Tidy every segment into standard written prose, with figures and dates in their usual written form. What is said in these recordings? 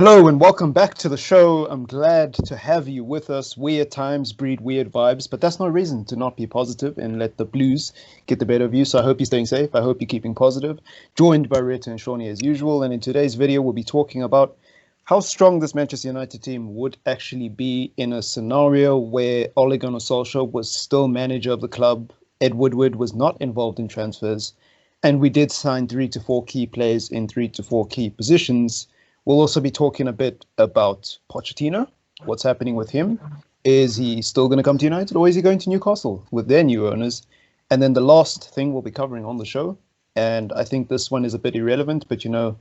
Hello and welcome back to the show. I'm glad to have you with us. Weird times breed weird vibes, but that's no reason to not be positive and let the blues get the better of you. So I hope you're staying safe. I hope you're keeping positive. Joined by Rita and Shawnee as usual. And in today's video, we'll be talking about how strong this Manchester United team would actually be in a scenario where Ole Gunnar Solskjaer was still manager of the club. Ed Woodward was not involved in transfers. And we did sign 3 to 4 key players in 3 to 4 key positions. We'll also be talking a bit about Pochettino, what's happening with him. Is he still going to come to United or is he going to Newcastle with their new owners? And then the last thing we'll be covering on the show, and I think this one is a bit irrelevant, but you know,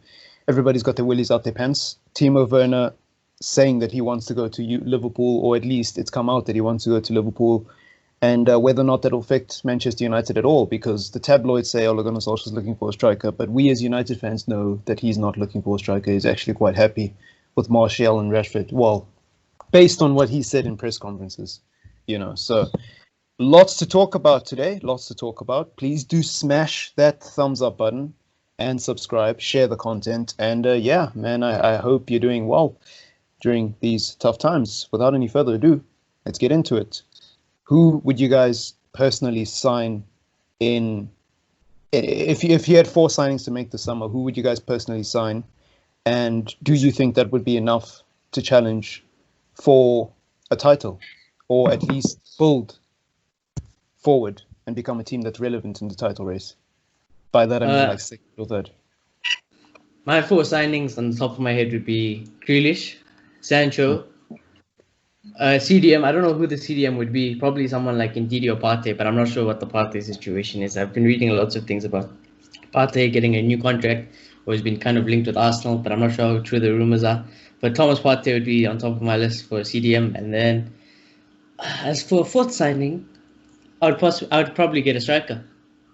everybody's got their willies out their pants. Timo Werner saying that he wants to go to Liverpool, or at least it's come out that he wants to go to Liverpool, and whether or not that will affect Manchester United at all, because the tabloids say Ole Gunnar Solskjaer is looking for a striker, but we as United fans know that he's not looking for a striker. He's actually quite happy with Martial and Rashford. Well, based on what he said in press conferences, you know. So lots to talk about today, lots to talk about. Please do smash that thumbs up button and subscribe, share the content. And yeah, man, I hope you're doing well during these tough times. Without any further ado, let's get into it. Who would you guys personally sign in? If you had 4 signings to make this summer, who would you guys personally sign? And do you think that would be enough to challenge for a title, or at least build forward and become a team that's relevant in the title race? By that I mean like 6th or 3rd. My 4 signings on the top of my head would be Grealish, Sancho, CDM. I don't know who the CDM would be. Probably someone like Ndidi or Partey, but I'm not sure what the Partey situation is. I've been reading lots of things about Partey getting a new contract, or has been kind of linked with Arsenal, but I'm not sure how true the rumors are. But Thomas Partey would be on top of my list for CDM. And then as for 4th signing, I would probably get a striker.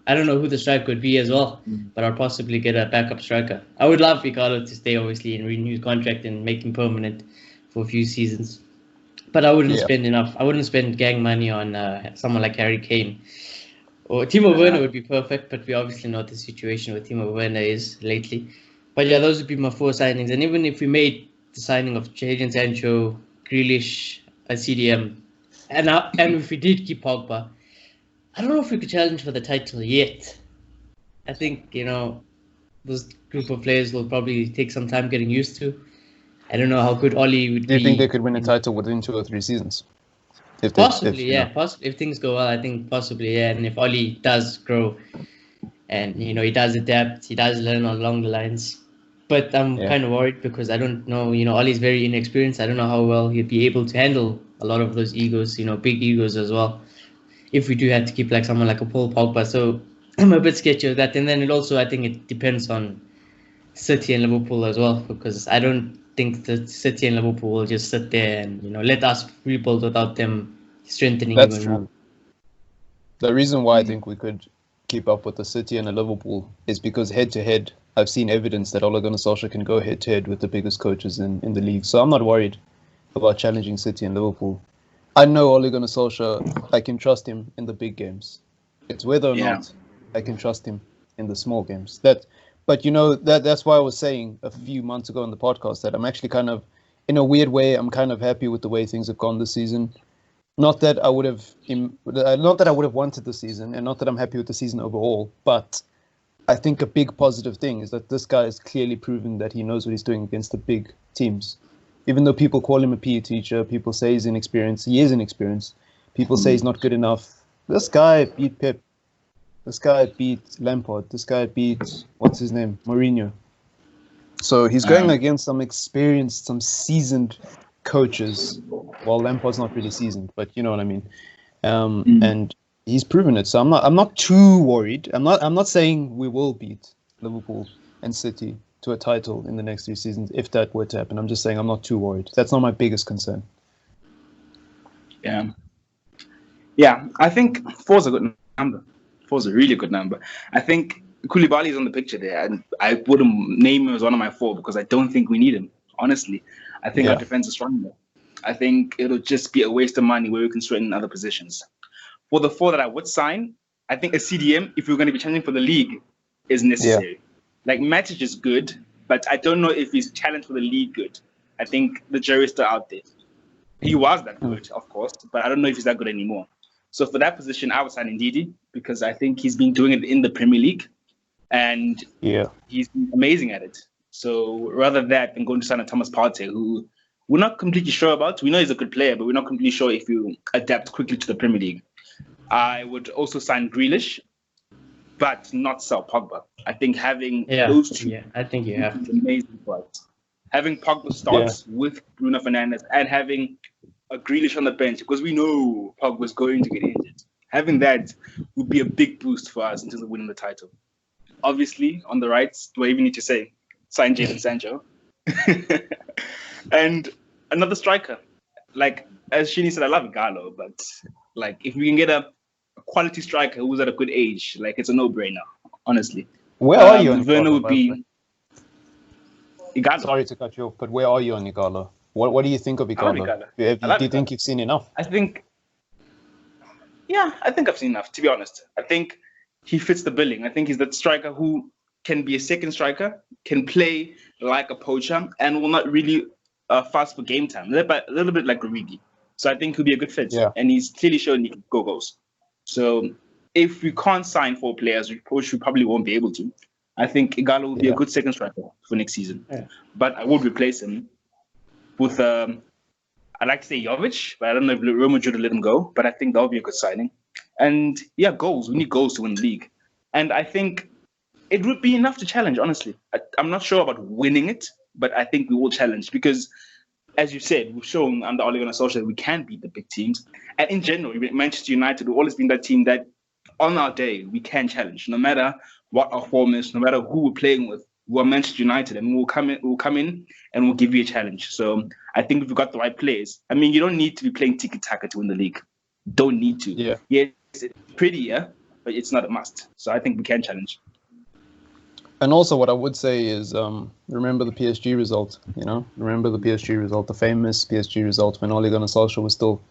I don't know who the striker would be as well, but I'll possibly get a backup striker. I would love Ricardo to stay, obviously, and renew his contract and make him permanent for a few seasons. But I wouldn't spend enough. I wouldn't spend gang money on someone like Harry Kane. Or Timo Werner would be perfect, but we obviously know what the situation with Timo Werner is lately. But yeah, those would be my 4 signings. And even if we made the signing of Jadon Sancho, Grealish, a CDM, and if we did keep Pogba, I don't know if we could challenge for the title yet. I think, you know, those group of players will probably take some time getting used to. I don't know how good Oli would be. Do you think they could win a title within 2 or 3 seasons? Possibly, yeah. Possibly, if things go well, I think possibly, yeah. And if Oli does grow, and you know he does adapt, he does learn along the lines. But I'm kind of worried because I don't know. You know, Oli's very inexperienced. I don't know how well he'll be able to handle a lot of those egos. You know, big egos as well. If we do have to keep like someone like a Paul Pogba, so I'm a bit sketchy of that. And then I think it depends on City and Liverpool as well, because I don't think that City and Liverpool will just sit there and, you know, let us rebuild without them strengthening even more. The reason why I think we could keep up with the City and the Liverpool is because head-to-head, I've seen evidence that Ole Gunnar Solskjaer can go head-to-head with the biggest coaches in the league. So I'm not worried about challenging City and Liverpool. I know Ole Gunnar Solskjaer, I can trust him in the big games. It's whether or not I can trust him in the small games. But you know, that's why I was saying a few months ago on the podcast that I'm actually kind of, in a weird way, I'm kind of happy with the way things have gone this season. Not that I would have wanted the season, and not that I'm happy with the season overall, but I think a big positive thing is that this guy is clearly proving that he knows what he's doing against the big teams. Even though people call him a PE teacher, people say he's inexperienced, he is inexperienced. People say he's not good enough. This guy beat Pep. This guy beat Lampard. This guy beat, what's his name? Mourinho. So he's going against some experienced, some seasoned coaches. Well, Lampard's not really seasoned, but you know what I mean. And he's proven it. So I'm not too worried. I'm not saying we will beat Liverpool and City to a title in the next 3 seasons if that were to happen. I'm just saying I'm not too worried. That's not my biggest concern. Yeah, I think 4's a good number. 4's a really good number. I think Koulibaly is on the picture there, and I wouldn't name him as one of my 4 because I don't think we need him. Honestly, I think our defense is stronger. I think it'll just be a waste of money where we can strengthen other positions. For the 4 that I would sign, I think a CDM, if we're going to be challenging for the league, is necessary. Like Matic is good, but I don't know if he's challenged for the league good. I think the jury's still out there. He was that good, of course, but I don't know if he's that good anymore. So for that position, I would sign Ndidi because I think he's been doing it in the Premier League, and he's been amazing at it. So rather that than going to sign a Thomas Partey, who we're not completely sure about. We know he's a good player, but we're not completely sure if he'll adapt quickly to the Premier League. I would also sign Grealish, but not sell Pogba. I think having those two, I think you have amazing for us. Having Pogba starts with Bruno Fernandes and having a Grealish on the bench, because we know Pogba's going to get injured. Having that would be a big boost for us in terms of winning the title. Obviously, on the right, do I even need to say, sign Jadon Sancho. And another striker. Like, as Shini said, I love Igalo, but like if we can get a quality striker who's at a good age, like it's a no-brainer, honestly. Where are you on Werner Igalo, would be Igalo. Sorry to cut you off, but where are you on Igalo? What do you think of Igalo? Do you think you've seen enough? I think I've seen enough, to be honest. I think he fits the billing. I think he's that striker who can be a second striker, can play like a poacher, and will not really fast for game time. A little bit like Origi. So I think he'll be a good fit. Yeah. And he's clearly shown he can go goals. So if we can't sign 4 players, which we probably won't be able to, I think Igalo will be a good second striker for next season. Yeah. But I would replace him with, I'd like to say Jovic, but I don't know if Real Madrid will let him go. But I think that would be a good signing. And yeah, goals. We need goals to win the league. And I think it would be enough to challenge, honestly. I'm not sure about winning it, but I think we will challenge because, as you said, we've shown under Ole Gunnar Solskjaer that we can beat the big teams. And in general, Manchester United have always been that team that on our day, we can challenge. No matter what our form is, no matter who we're playing with, we're Manchester United and we'll come in and we'll give you a challenge. So I think if we've got the right players, I mean, you don't need to be playing tiki-taka to win the league. Don't need to. Yeah. Yes, it's pretty, but it's not a must. So I think we can challenge. And also what I would say is remember the PSG result, Remember the PSG result, the famous PSG result when Ole Gunnar Solskjaer was still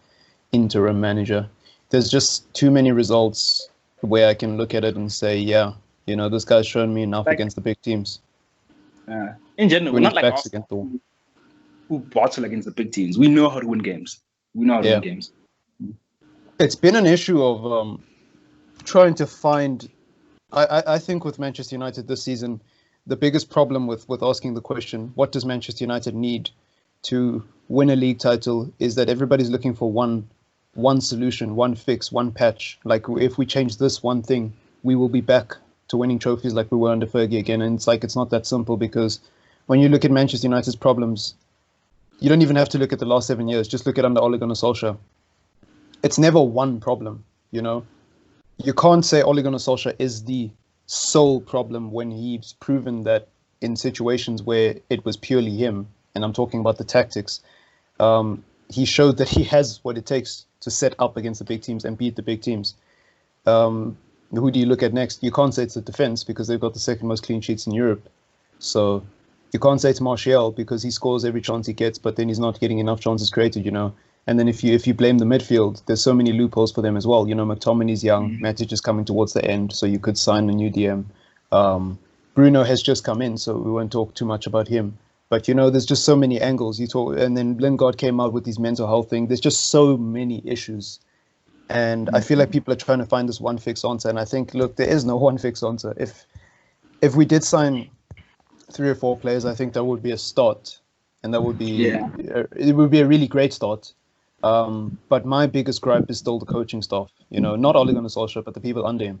interim manager. There's just too many results where I can look at it and say, this guy's shown me enough against the big teams. In general, we're not like Arsenal who battle against the big teams. We know how to win games. Win games. It's been an issue of trying to find... I think with Manchester United this season, the biggest problem with asking the question, what does Manchester United need to win a league title, is that everybody's looking for one solution, one fix, one patch. Like if we change this one thing, we will be back to winning trophies like we were under Fergie again. And it's not that simple, because when you look at Manchester United's problems, you don't even have to look at the last 7 years. Just look at under Ole Gunnar Solskjaer. It's never one problem, You can't say Ole Gunnar Solskjaer is the sole problem when he's proven that in situations where it was purely him, and I'm talking about the tactics, he showed that he has what it takes to set up against the big teams and beat the big teams. Who do you look at next? You can't say it's the defense because they've got the second most clean sheets in Europe. So you can't say it's Martial because he scores every chance he gets, but then he's not getting enough chances created, And then if you blame the midfield, there's so many loopholes for them as well. McTominay's young, Matic is coming towards the end, so you could sign a new DM. Bruno has just come in, so we won't talk too much about him. But there's just so many angles. And then Lingard came out with his mental health thing. There's just so many issues, and I feel like people are trying to find this one fix answer. And I think, look, there is no one fix answer. If we did sign 3 or 4 players, I think that would be a start, and that would be it would be a really great start. But my biggest gripe is still the coaching staff. Not Ole Gunnar Solskjaer, but the people under him.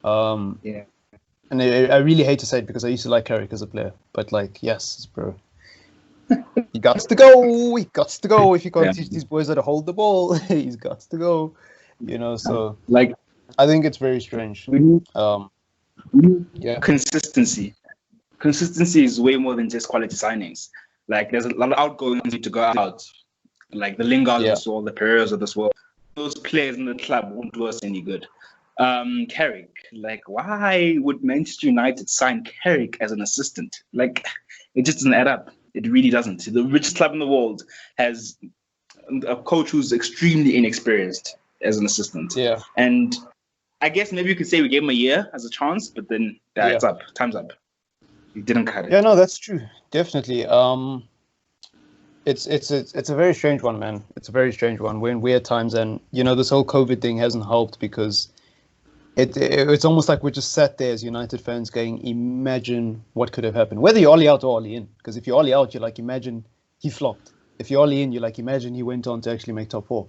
And I really hate to say it because I used to like Carrick as a player, but yes, bro, he got to go. He got to go. If you can't teach these boys how to hold the ball, he's got to go. So I think it's very strange. Consistency. Consistency is way more than just quality signings. There's a lot of outgoings need to go out. Like the Lingards of this world, the Pereiras of this world. Those players in the club won't do us any good. Carrick, why would Manchester United sign Carrick as an assistant? It just doesn't add up. It really doesn't. The richest club in the world has a coach who's extremely inexperienced as an assistant. Yeah. And I guess maybe you could say we gave him a year as a chance, but then it's up. Time's up. He didn't cut it. Yeah, no, that's true. Definitely. It's a very strange one, man. It's a very strange one. We're in weird times, and this whole COVID thing hasn't helped because it's almost like we're just sat there as United fans going, imagine what could have happened. Whether you're Ollie out or Ollie in, because if you're Ollie out, you're like, imagine he flopped. If you're Ollie in, you're like, imagine he went on to actually make top four.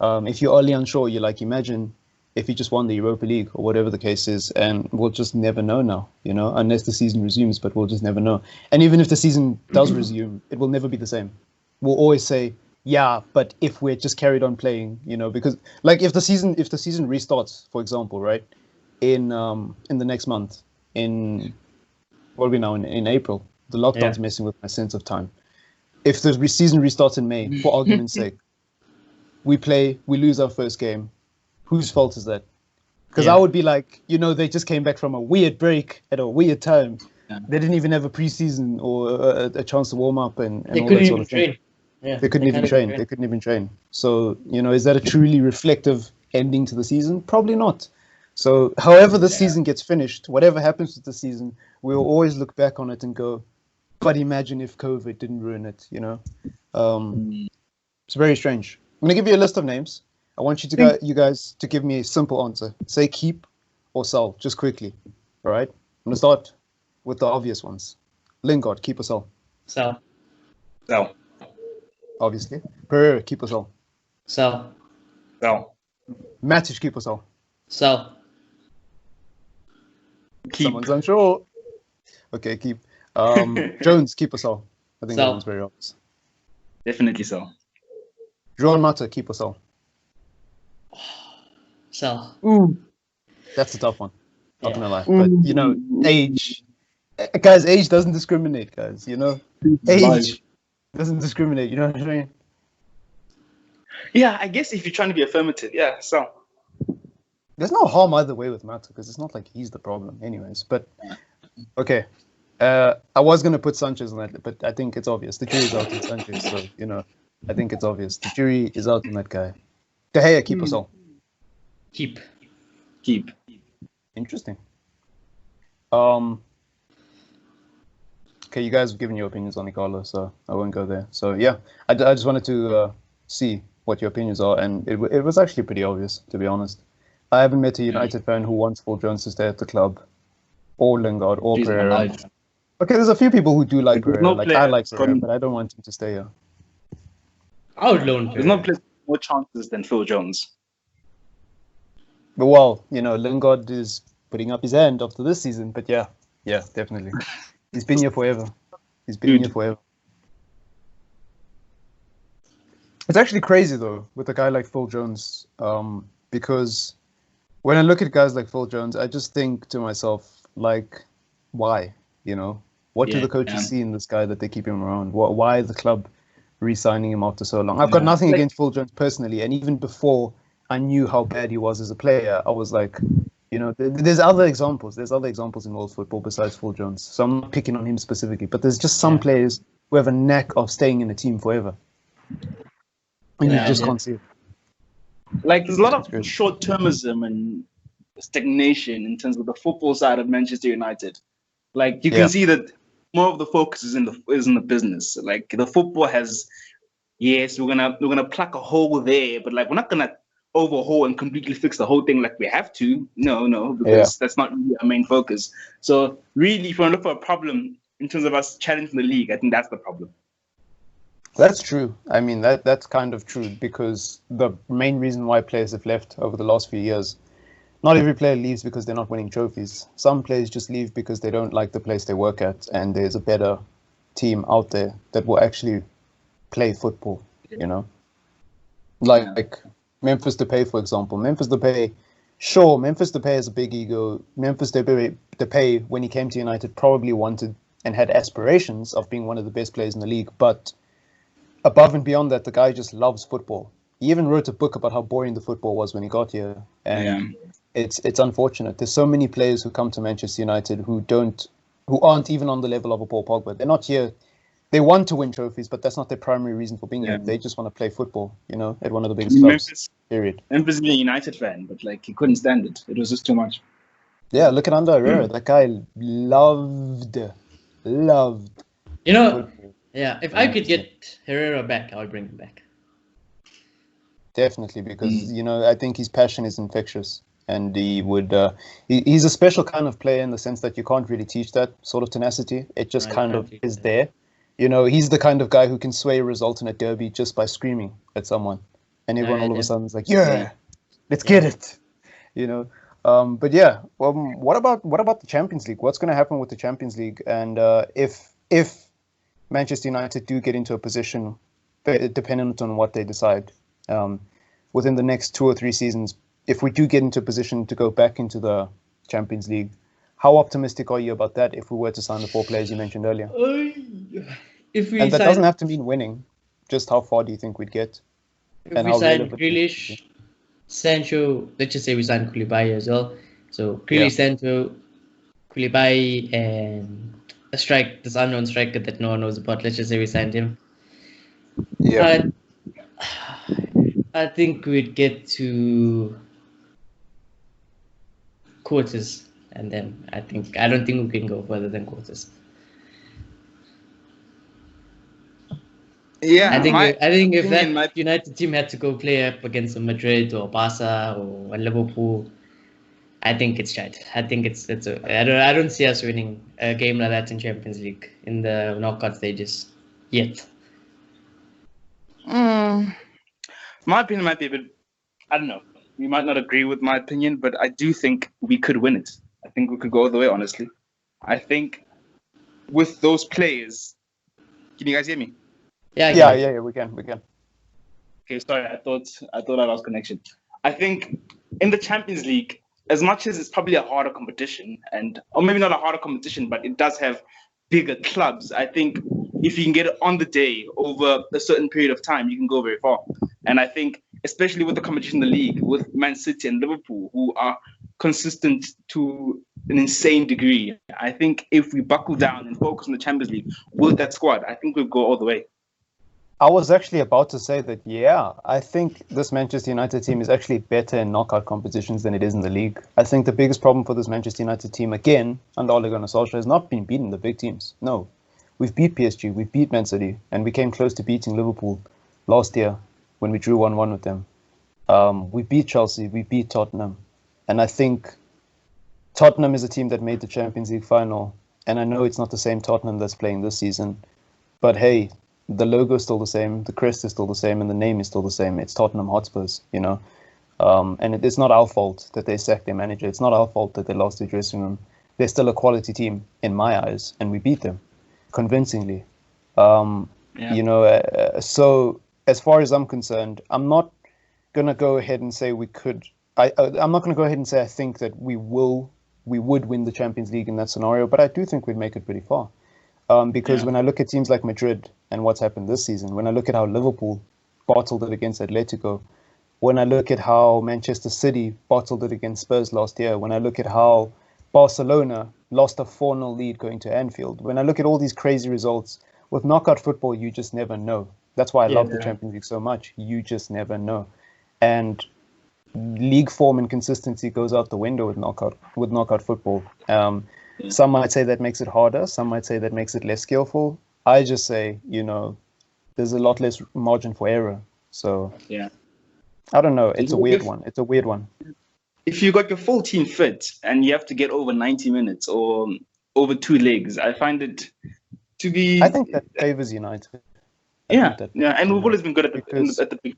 If you're Ollie unsure, you're like, imagine if he just won the Europa League or whatever the case is, and we'll just never know now, unless the season resumes, but we'll just never know. And even if the season does resume, it will never be the same. We'll always say, yeah, but if we're just carried on playing, because like if the season restarts, for example, right, in the next month, what are we now in April? The lockdown's messing with my sense of time. If the season restarts in May, for argument's sake, we lose our first game. Whose fault is that? Because I would be like, they just came back from a weird break at a weird time. Yeah. They didn't even have a preseason or a chance to warm up and all that sort of thing. Yeah, they couldn't even train. They couldn't even train. So, is that a truly reflective ending to the season? Probably not. So, however the season gets finished, whatever happens with the season, we'll always look back on it and go, but imagine if COVID didn't ruin it, It's very strange. I'm going to give you a list of names. I want you guys to give me a simple answer. Say keep or sell, just quickly. All right? I'm going to start with the obvious ones. Lingard, keep or sell? Sell. Sell. Obviously. Pereira, keep or sell? Sell. Sell. Matic, keep or sell? Sell. Keep. Someone's unsure. Okay, keep. Jones, keep or sell? I think that one's very obvious. Definitely sell. Juan Mata, keep or sell? Sell. Ooh. That's a tough one. Not gonna lie. But, age. Guys, age doesn't discriminate, guys. Age doesn't discriminate. You know what I mean? Yeah, I guess if you're trying to be affirmative, so. There's no harm either way with Mata because it's not like he's the problem anyways. But, okay. I was going to put Sanchez on that, but I think it's obvious. The jury's out on Sanchez, so, I think it's obvious. The jury is out on that guy. De Gea, keep or sell? Keep. Keep. Interesting. Okay, you guys have given your opinions on Nicola, so I won't go there. So, yeah, I just wanted to see what your opinions are, and it was actually pretty obvious, to be honest. I haven't met a United fan who wants Phil Jones to stay at the club, or Lingard, or Pereira. Okay, there's a few people who do like Pereira. Like, I like Pereira, but I don't want him to stay here. I would loan Pereira. There's no place more chances than Phil Jones. But, well, Lingard is putting up his hand after this season, but yeah, definitely. He's been here forever. It's actually crazy, though, with a guy like Phil Jones, because when I look at guys like Phil Jones, I just think to myself, like, why? What do the coaches see in this guy that they keep him around? Why is the club re-signing him after so long? I've got nothing against Phil Jones personally, and even before I knew how bad he was as a player, I was like, there's other examples. There's other examples in world football besides Phil Jones. So I'm not picking on him specifically, but there's just some players who have a knack of staying in a team forever. And you just can't see it. Like, there's a lot of short-termism and stagnation in terms of the football side of Manchester United. Like, you can see that more of the focus is in the business. Like, the football has, yes, we're gonna plug a hole there, but like, we're not gonna overhaul and completely fix the whole thing like we have to. No, because that's not really our main focus. So really, if you want to look for a problem in terms of us challenging the league, I think that's the problem. That's true. I mean, that's kind of true, because the main reason why players have left over the last few years, not every player leaves because they're not winning trophies. Some players just leave because they don't like the place they work at, and there's a better team out there that will actually play football, Like Memphis Depay, for example. Memphis Depay has a big ego. Memphis Depay, when he came to United, probably wanted and had aspirations of being one of the best players in the league, but above and beyond that, the guy just loves football. He even wrote a book about how boring the football was when he got here, and it's unfortunate. There's so many players who come to Manchester United who aren't even on the level of a Paul Pogba. They're not here. They want to win trophies, but that's not their primary reason for being here. They just want to play football, at one of the biggest clubs. Period. Memphis is a United fan, but like, he couldn't stand it. It was just too much. Yeah, look at Ander Herrera. That guy loved. Football. Yeah, if I could get Herrera back, I would bring him back. Definitely, because I think his passion is infectious, and he would. He's a special kind of player in the sense that you can't really teach that sort of tenacity. It just kind of is there. He's the kind of guy who can sway a result in a derby just by screaming at someone, and everyone all of a sudden is like, "Yeah, let's get it," But yeah, what about the Champions League? What's going to happen with the Champions League? And if Manchester United do get into a position, dependent on what they decide, within the next 2 or 3 seasons, if we do get into a position to go back into the Champions League, how optimistic are you about that if we were to sign the 4 players you mentioned earlier? And that doesn't have to mean winning. Just how far do you think we'd get? If we sign Grealish, Sancho, let's just say we sign Koulibaly as well. So Grealish, Sancho, Koulibaly, and this unknown striker that no one knows about. Let's just say we signed him. Yeah. I think we'd get to quarters, and then I don't think we can go further than quarters. Yeah, I think if that United team had to go play up against a Madrid or Barca or Liverpool, I think it's shite. I think I don't see us winning a game like that in Champions League in the knockout stages yet. My opinion might be a bit, I don't know. You might not agree with my opinion, but I do think we could win it. I think we could go all the way, honestly. I think with those players, can you guys hear me? Yeah, we can. Okay, sorry, I thought I lost connection. I think in the Champions League, as much as it's probably a harder competition, or maybe not a harder competition, but it does have bigger clubs. I think if you can get it on the day over a certain period of time, you can go very far. And I think, especially with the competition in the league, with Man City and Liverpool, who are consistent to an insane degree, I think if we buckle down and focus on the Champions League with that squad, I think we'll go all the way. I was actually about to say that, I think this Manchester United team is actually better in knockout competitions than it is in the league. I think the biggest problem for this Manchester United team, again, under Ole Gunnar Solskjaer, has not been beating the big teams. No. We've beat PSG, we've beat Man City, and we came close to beating Liverpool last year when we drew 1-1 with them. We beat Chelsea, we beat Tottenham. And I think Tottenham is a team that made the Champions League final. And I know it's not the same Tottenham that's playing this season. But hey, the logo is still the same, the crest is still the same, and the name is still the same. It's Tottenham Hotspurs, And it's not our fault that they sacked their manager. It's not our fault that they lost their dressing room. They're still a quality team in my eyes, and we beat them convincingly. So as far as I'm concerned, I'm not going to go ahead and say we could. I'm not going to go ahead and say I think that we would win the Champions League in that scenario, but I do think we'd make it pretty far. Because when I look at teams like Madrid and what's happened this season, when I look at how Liverpool bottled it against Atletico, when I look at how Manchester City bottled it against Spurs last year, when I look at how Barcelona lost a 4-0 lead going to Anfield, when I look at all these crazy results, with knockout football, you just never know. That's why I love the Champions League so much. You just never know. And league form and consistency goes out the window with knockout football. Some might say that makes it harder. Some might say that makes it less skillful. I just say, there's a lot less margin for error. So, I don't know. It's a weird one. If you got your full team fit and you have to get over 90 minutes or over 2 legs, I find it to be... I think that favors United. And we've always been good at the...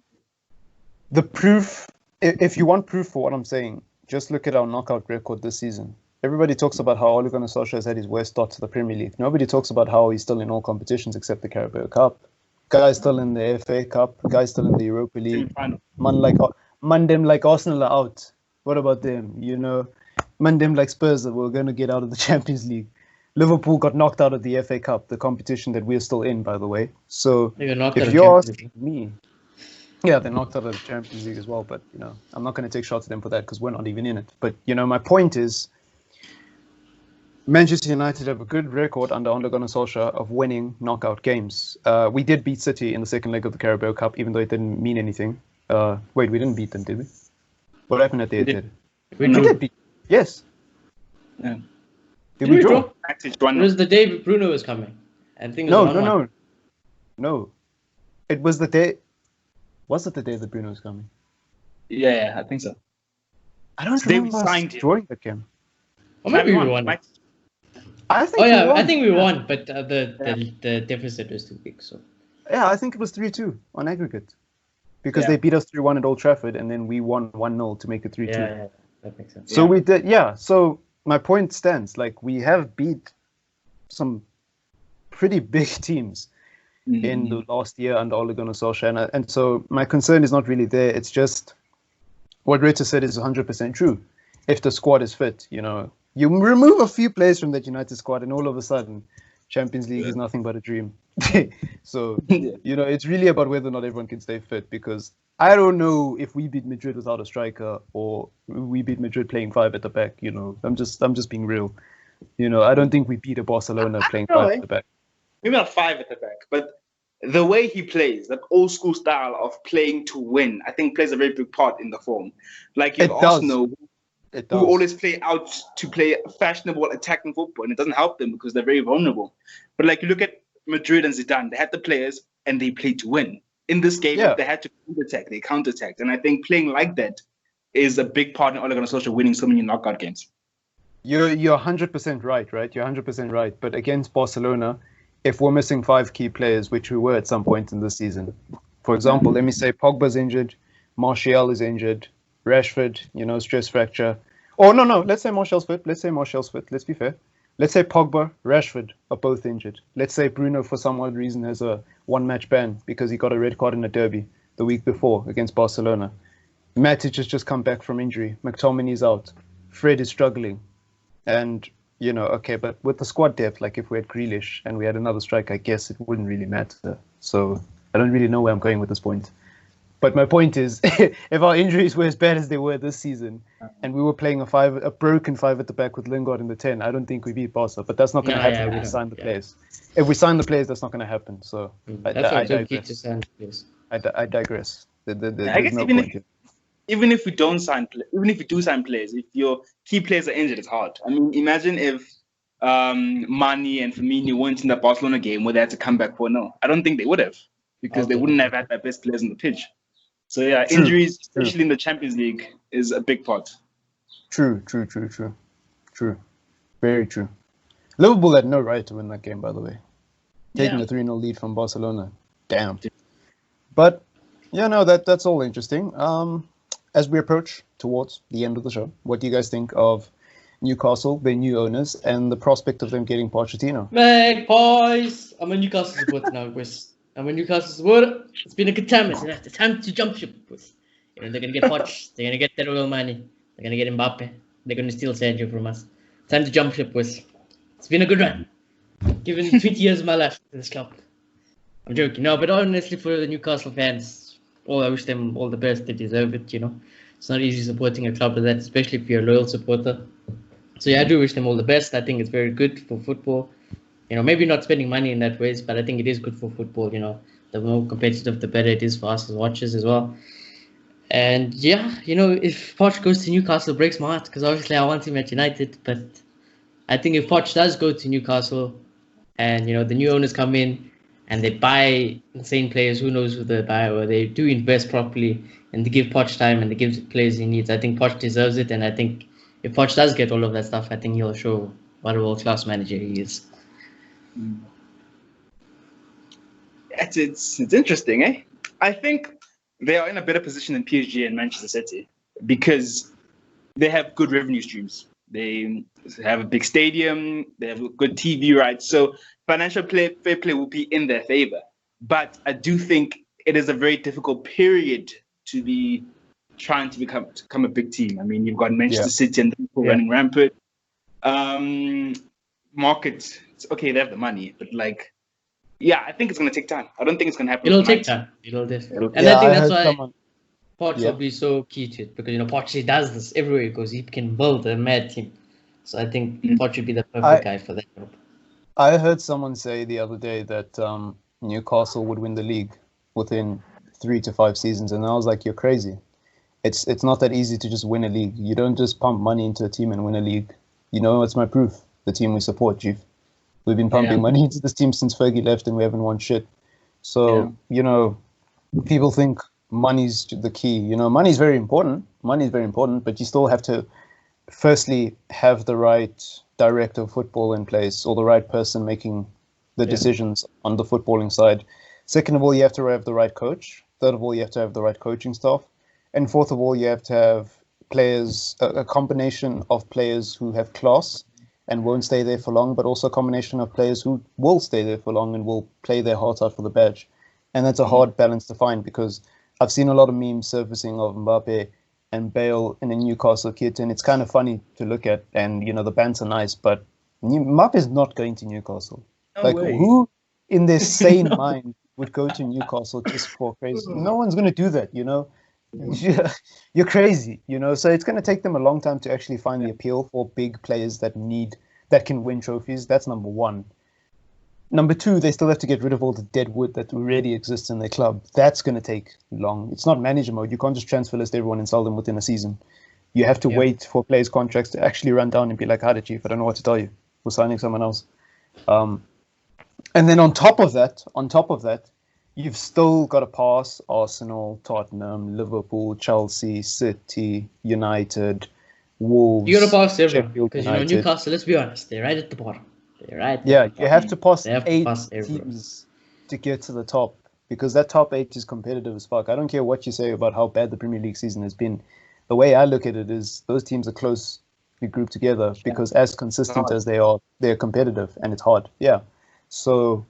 The proof, if you want proof for what I'm saying, just look at our knockout record this season. Everybody talks about how Ole Gunnar Solskjaer has had his worst start to the Premier League. Nobody talks about how he's still in all competitions except the Carabao Cup. Guy's still in the FA Cup. Guy's still in the Europa League. Man them like Arsenal are out. What about them? Man them like Spurs that were going to get out of the Champions League. Liverpool got knocked out of the FA Cup, the competition that we're still in, by the way. So if you're asking me... Yeah, they're knocked out of the Champions League as well. But, I'm not going to take shots at them for that because we're not even in it. But, my point is... Manchester United have a good record under Ole Gunnar Solskjaer of winning knockout games. We did beat City in the second leg of the Carabao Cup, even though it didn't mean anything. Wait, we didn't beat them, did we? What happened at the end? We did beat. Yes. Yeah. Did we draw? It was the day Bruno was coming. No. No, it was the day. Was it the day that Bruno was coming? Yeah, I think so. I don't It's the day we remember us signed him. drawing the game. Or maybe we won. I think. Oh we yeah, won. I think we won, but the deficit was too big. So Yeah, I think it was 3-2 on aggregate. Because Yeah. they beat us 3-1 at Old Trafford, and then we won 1-0 to make it 3-2. yeah, that makes sense. So we did, yeah. So my point stands. Like, we have beat some pretty big teams in the last year under Ole Gunnar Solskjaer, and so my concern is not really there. It's just what Ritter said is 100% true. If the squad is fit, you remove a few players from that United squad, and all of a sudden, Champions League is nothing but a dream. So, it's really about whether or not everyone can stay fit, because I don't know if we beat Madrid without a striker or we beat Madrid playing 5 at the back. I'm just being real. I don't think we beat a Barcelona playing 5 at the back. Maybe not 5 at the back, but the way he plays, that old school style of playing to win, I think plays a very big part in the form. Like you Arsenal, who always play out to play fashionable attacking football, and it doesn't help them because they're very vulnerable. But like you look at Madrid and Zidane, they had the players and they played to win. In this game, if they had to counter-attack, they counter-attacked. And I think playing like that is a big part in Ole Gunnar Solskjaer winning so many knockout games. You're 100% right? You're 100% right. But against Barcelona, if we're missing 5 key players, which we were at some point in the season, for example, let me say Pogba's injured, Martial is injured, Rashford, stress fracture. Oh, no, let's say Martial's fit. Let's be fair. Let's say Pogba, Rashford are both injured. Let's say Bruno, for some odd reason, has a 1-match ban because he got a red card in a derby the week before against Barcelona. Matic has just come back from injury. McTominay's out. Fred is struggling. And, okay, but with the squad depth, like if we had Grealish and we had another striker, I guess it wouldn't really matter. So I don't really know where I'm going with this point. But my point is, if our injuries were as bad as they were this season, and we were playing a broken 5 at the back with Lingard in the 10, I don't think we beat Barca. But that's not going to happen if we sign the players. If we sign the players, that's not going to happen. So that's why it's key to sign players. I digress. I guess even if we don't sign, even if we do sign players, if your key players are injured, it's hard. I mean, imagine if Mane and Firmino weren't in the Barcelona game where they had to come back 4-0. I don't think they would have, because they wouldn't have had their best players on the pitch. So yeah, injuries, especially in the Champions League, is a big part. True. Very true. Liverpool had no right to win that game, by the way. Taking a 3-0 lead from Barcelona. Damn. But, that's all interesting. As we approach towards the end of the show, what do you guys think of Newcastle, their new owners, and the prospect of them getting Pochettino? Magpies! I'm a Newcastle supporter now, boys. I'm a Newcastle supporter. It's been a good time. It's time to jump ship, boys. They're going to get Poch. They're going to get that oil money. They're going to get Mbappe. They're going to steal Sergio from us. Time to jump ship, boys. It's been a good run. Given 20 years of my life to this club. I'm joking. No, but honestly, for the Newcastle fans, I wish them all the best. They deserve it, It's not easy supporting a club like that, especially if you're a loyal supporter. So yeah, I do wish them all the best. I think it's very good for football. Maybe not spending money in that ways, but I think it is good for football. The more competitive, the better it is for us as watchers as well. And yeah, if Poch goes to Newcastle, it breaks my heart because obviously I want him at United. But I think if Poch does go to Newcastle and, the new owners come in and they buy insane players, who knows who they buy, or they do invest properly and they give Poch time and they give the players he needs, I think Poch deserves it. And I think if Poch does get all of that stuff, I think he'll show what a world-class manager he is. It's interesting, eh? I think they are in a better position than PSG and Manchester City because they have good revenue streams. They have a big stadium. They have good TV rights. So financial fair play will be in their favor. But I do think it is a very difficult period to be trying to become a big team. I mean, you've got Manchester City and Liverpool running rampant. Market, okay, they have the money, but I think it's going to take time. I don't think it's going to happen. It'll take time. It'll definitely. And I think that's why Poch will be so key to it because, Poch, he does this everywhere he goes. He can build a mad team. So I think Poch would be the perfect guy for that job. I heard someone say the other day that Newcastle would win the league within 3 to 5 seasons, and I was like, you're crazy. It's not that easy to just win a league. You don't just pump money into a team and win a league. It's my proof. The team we support, Chief. We've been pumping money into this team since Fergie left and we haven't won shit. So, people think money's the key. Money's very important. Money is very important, but you still have to firstly have the right director of football in place, or the right person making the decisions on the footballing side. Second of all, you have to have the right coach. Third of all, you have to have the right coaching staff. And fourth of all, you have to have players, a combination of players who have class and won't stay there for long, but also a combination of players who will stay there for long and will play their heart out for the badge. And that's a hard balance to find, because I've seen a lot of memes surfacing of Mbappe and Bale in a Newcastle kit, and it's kind of funny to look at, and the banter nice, but Mbappe is not going to Newcastle. No way. Who in their sane mind would go to Newcastle just for crazy? No one's going to do that, You're crazy, So it's going to take them a long time to actually find the appeal for big players that can win trophies. That's number one. Number two, they still have to get rid of all the dead wood that already exists in their club. That's going to take long. It's not manager mode. You can't just transfer list everyone and sell them within a season. You have to wait for players' contracts to actually run down and be like, "Hi, chief, I don't know what to tell you. We're signing someone else." And then on top of that, you've still got to pass Arsenal, Tottenham, Liverpool, Chelsea, City, United, Wolves. You got to pass everyone, because United. Newcastle. Let's be honest, they're right at the bottom. Yeah, you have to pass They have to 8 pass everyone. teams to get to the top, because that top 8 is competitive as fuck. I don't care what you say about how bad the Premier League season has been. The way I look at it is those teams are closely grouped together, because as consistent as they are, they're competitive, and it's hard. Yeah. So,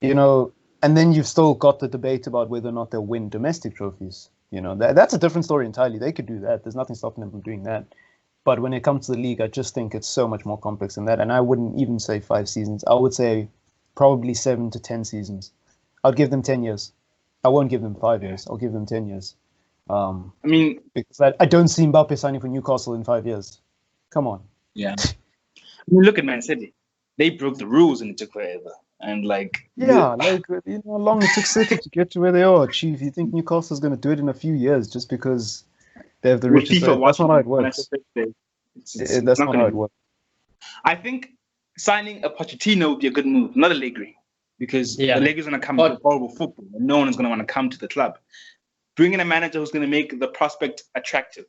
and then you've still got the debate about whether or not they'll win domestic trophies. That's a different story entirely. They could do that. There's nothing stopping them from doing that. But when it comes to the league, I just think it's so much more complex than that. And I wouldn't even say 5 seasons. I would say probably 7 to 10 seasons. I'd give them 10 years. I won't give them 5 years. I'll give them 10 years. Because I don't see Mbappe signing for Newcastle in 5 years. Come on. Yeah. Look at Man City. They broke the rules and it took forever. And how long it took City to get to where they are, Chief. You think Newcastle's going to do it in a few years just because they have the richest? That's not how it works. That's not how it works. I think signing a Pochettino would be a good move, not Allegri, because Allegri's going to come to horrible football, and no one's going to want to come to the club. Bring in a manager who's going to make the prospect attractive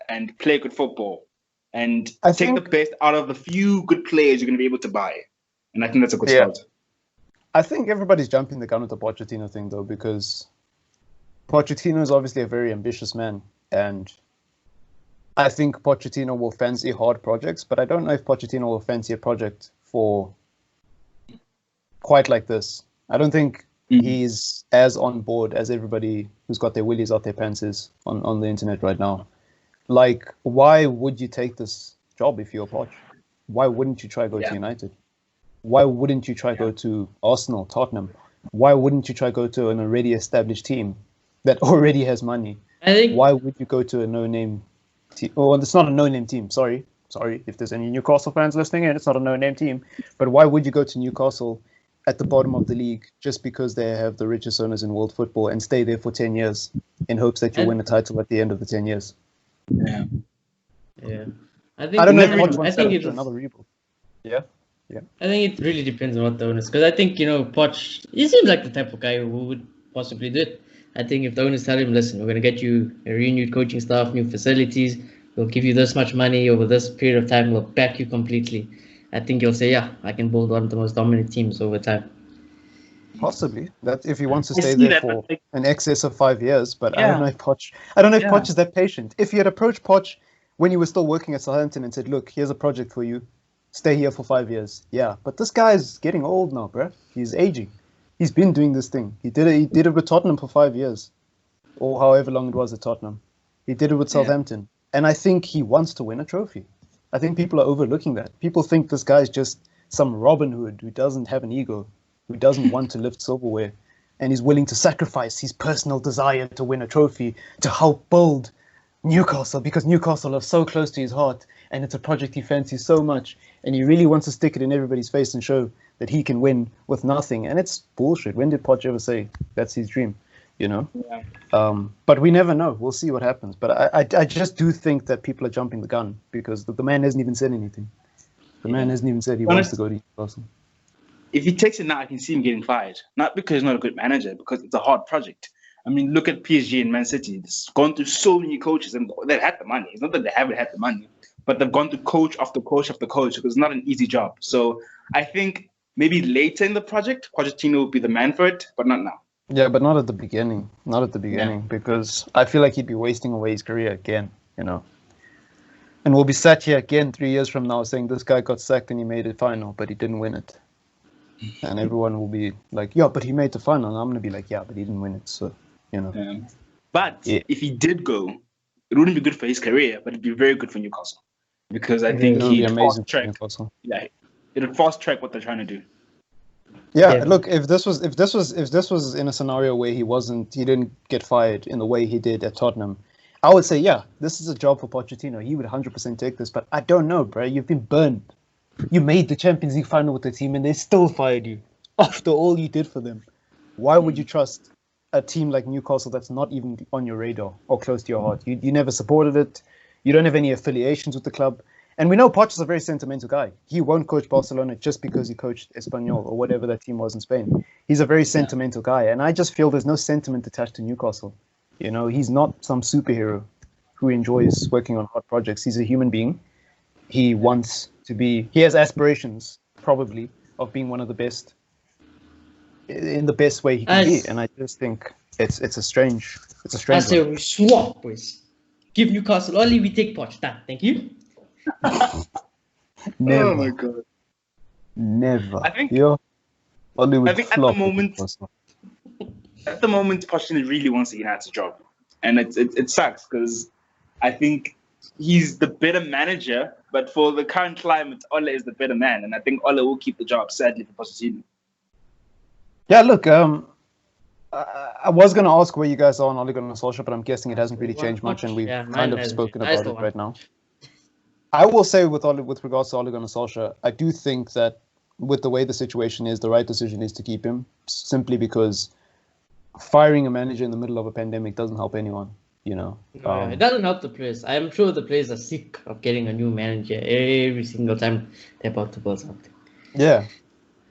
and play good football, and take the best out of the few good players you're going to be able to buy. And I think that's a good start. I think everybody's jumping the gun with the Pochettino thing, though, because Pochettino is obviously a very ambitious man, and I think Pochettino will fancy hard projects, but I don't know if Pochettino will fancy a project for quite like this. I don't think he's as on board as everybody who's got their willies out their pants is on the internet right now. Why would you take this job if you're Poch? Why wouldn't you try go to United? Why wouldn't you try go to Arsenal, Tottenham? Why wouldn't you try go to an already established team that already has money? Why would you go to a no-name team? Oh, it's not a no-name team. Sorry. If there's any Newcastle fans listening in, it's not a no-name team. But why would you go to Newcastle at the bottom of the league just because they have the richest owners in world football and stay there for 10 years in hopes that you win a title at the end of the 10 years? Yeah. I don't know if Poch wants to do another rebuild. Yeah. I think it really depends on what the owners, because I think, Poch, he seems like the type of guy who would possibly do it. I think if the owners tell him, listen, we're going to get you a renewed coaching staff, new facilities, we'll give you this much money over this period of time, we'll back you completely, I think he'll say, I can build one of the most dominant teams over time. Possibly. That if he wants to stay there for an excess of 5 years, but I don't know if Poch is that patient. If he had approached Poch when he was still working at Southampton and said, look, here's a project for you, stay here for 5 years. Yeah, but this guy's getting old now, bruh. He's aging. He's been doing this thing. He did it with Tottenham for 5 years, or however long it was at Tottenham. He did it with Southampton. And I think he wants to win a trophy. I think people are overlooking that. People think this guy's just some Robin Hood who doesn't have an ego, who doesn't want to lift silverware, and he's willing to sacrifice his personal desire to win a trophy to help build Newcastle, because Newcastle are so close to his heart, and it's a project he fancies so much, and he really wants to stick it in everybody's face and show that he can win with nothing. And it's bullshit. When did Poch ever say that's his dream? But we never know. We'll see what happens. But I just do think that people are jumping the gun, because the man hasn't even said anything. The man hasn't even said he wants to go to Newcastle. Honestly, I don't know if Poch is that patient. If he had approached Poch when he was still working at Southampton and said, look, here's a project for you, stay here for 5 years. Yeah, but this guy's getting old now, bruh. He's aging. He's been doing this thing. He did it with Tottenham for 5 years, or however long it was at Tottenham. He did it with Southampton. And I think he wants to win a trophy. I think Pochettino will fancy a project for quite like this, because the man hasn't even said anything. The man is if he takes it now, I can see him getting fired. Not because he's not a good manager, because it's a hard project. I mean, look at PSG and Man City. It's gone through so many coaches, and they've had the money. It's not that they haven't had the money, but they've gone through coach after coach after coach because it's not an easy job. So I think maybe later in the project, Pochettino will be the man for it, but not now. Yeah, but not at the beginning. Not at the beginning, because I feel like he'd be wasting away his career again, you know. And we'll be sat here again 3 years from now saying this guy got sacked and he made it final, but he didn't win it. And everyone will be like, yeah, but he made the final. And I'm going to be like, yeah, but he didn't win it. So, you know. Yeah. But if he did go, it wouldn't be good for his career, but it'd be very good for Newcastle. Because I think he'd fast track. Yeah, it'd fast track what they're trying to do. Yeah, look, if this was in a scenario where he didn't get fired in the way he did at Tottenham, I would say, yeah, this is a job for Pochettino. He would 100% take this, but I don't know, bro. You've been burned. You made the Champions League final with the team and they still fired you after all you did for them. Why would you trust a team like Newcastle that's not even on your radar or close to your heart? You never supported it. You don't have any affiliations with the club. And we know Poch is a very sentimental guy. He won't coach Barcelona just because he coached Espanyol or whatever that team was in Spain. He's a very sentimental guy. And I just feel there's no sentiment attached to Newcastle. You know, he's not some superhero who enjoys working on hard projects. He's a human being. He wants to be, he has aspirations, probably, of being one of the best, in the best way he can be. And I just think it's a strange I say we swap, boys. Give Newcastle only, we take Poch. Done. Thank you. Never. Oh my god. Never. I think at the moment, Pochettino really wants a United job, and it sucks because I think he's the better manager, but for the current climate, Ole is the better man, and I think Ole will keep the job. Sadly for Pochettino. Yeah, look, I was going to ask where you guys are on Ole Gunnar Solskjaer, but I'm guessing it hasn't really changed much, and we've kind of spoken about it right now. I will say with regards to Ole Gunnar Solskjaer, I do think that with the way the situation is, the right decision is to keep him, simply because firing a manager in the middle of a pandemic doesn't help anyone, you know. It doesn't help the players. I'm sure the players are sick of getting a new manager every single time they're about to build something. Yeah.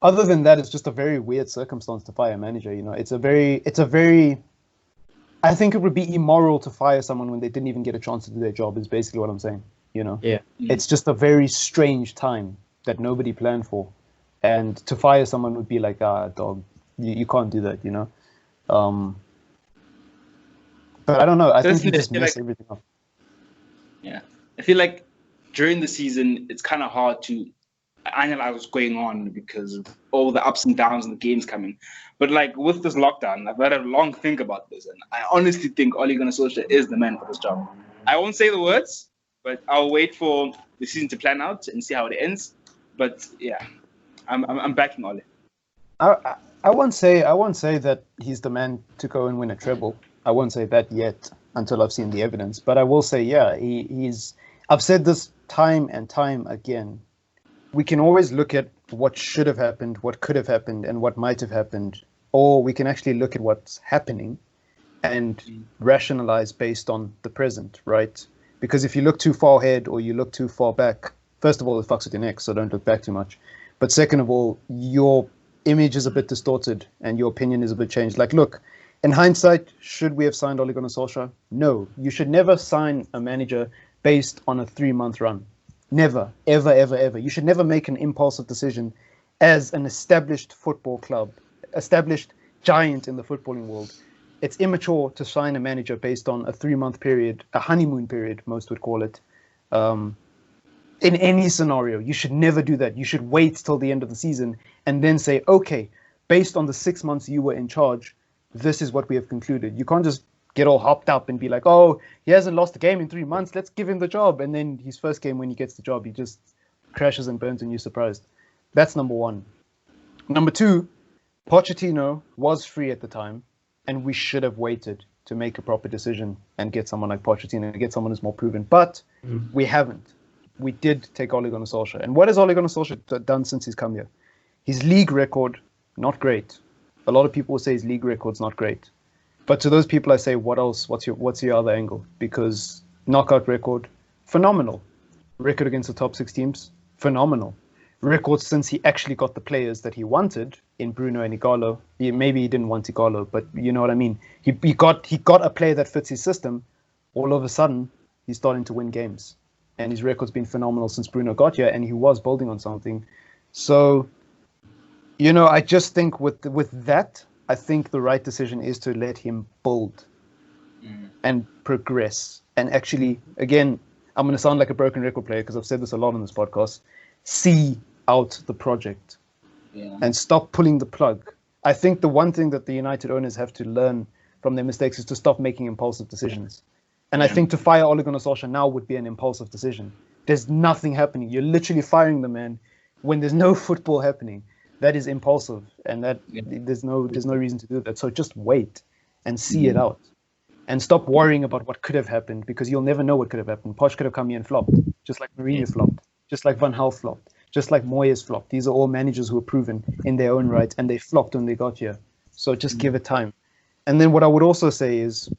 Other than that, it's just a very weird circumstance to fire a manager, you know. It's a very I think it would be immoral to fire someone when they didn't even get a chance to do their job, is basically what I'm saying, you know. Yeah. It's just a very strange time that nobody planned for. And to fire someone would be like, dog, you can't do that, you know. But I don't know. I think he just messed everything up. Yeah. I feel like during the season, it's kind of hard to analyze what's going on because of all the ups and downs and the games coming. But like with this lockdown, I've had a long think about this, and I honestly think Ole Gunnar Solskjaer is the man for this job. I won't say the words, but I'll wait for the season to plan out and see how it ends. But yeah, I'm backing Ole. I won't say that he's the man to go and win a treble. I won't say that yet until I've seen the evidence. But I will say, yeah, he's. I've said this time and time again. We can always look at what should have happened, what could have happened, and what might have happened, or we can actually look at what's happening and rationalize based on the present, right? Because if you look too far ahead or you look too far back, first of all, it fucks with your neck, so don't look back too much. But second of all, your image is a bit distorted and your opinion is a bit changed. Like, look, in hindsight, should we have signed Ole Gunnar Solskjaer? No. You should never sign a manager based on a 3-month run. Never, ever, ever, ever. You should never make an impulsive decision as an established football club, established giant in the footballing world. It's immature to sign a manager based on a 3-month period, a honeymoon period, most would call it. In any scenario, you should never do that. You should wait till the end of the season and then say, okay, based on the 6 months you were in charge, this is what we have concluded. You can't just get all hopped up and be like, oh, he hasn't lost a game in 3 months, let's give him the job. And then his first game when he gets the job, he just crashes and burns and you're surprised. That's number one. Number two, Pochettino was free at the time, and we should have waited to make a proper decision and get someone like Pochettino and get someone who's more proven. But we haven't. We did take Ole Gunnar Solskjaer. And what has Ole Gunnar Solskjaer done since he's come here? His league record, not great. A lot of people will say his league record's not great. But to those people, I say, what else? What's your other angle? Because knockout record, phenomenal. Record against the top 6 teams, phenomenal. records since he actually got the players that he wanted in Bruno and Igalo. Maybe he didn't want Igalo, but you know what I mean. He got a player that fits his system. All of a sudden, he's starting to win games, and his record's been phenomenal since Bruno got here, and he was building on something. So, you know, I just think with that, I think the right decision is to let him build and progress, and actually, again, I'm going to sound like a broken record player because I've said this a lot on this podcast. See out the project and stop pulling the plug. I think the one thing that the United owners have to learn from their mistakes is to stop making impulsive decisions. And I think to fire Ole Gunnar Solskjaer now would be an impulsive decision. There's nothing happening. You're literally firing the man when there's no football happening. That is impulsive, and that there's no reason to do that. So just wait and see it out, and stop worrying about what could have happened, because you'll never know what could have happened. Poch could have come here and flopped, just like Mourinho flopped, just like Van Gaal flopped, just like Moyes flopped. These are all managers who are proven in their own right, and they flopped when they got here. So just give it time. And then what I would also say is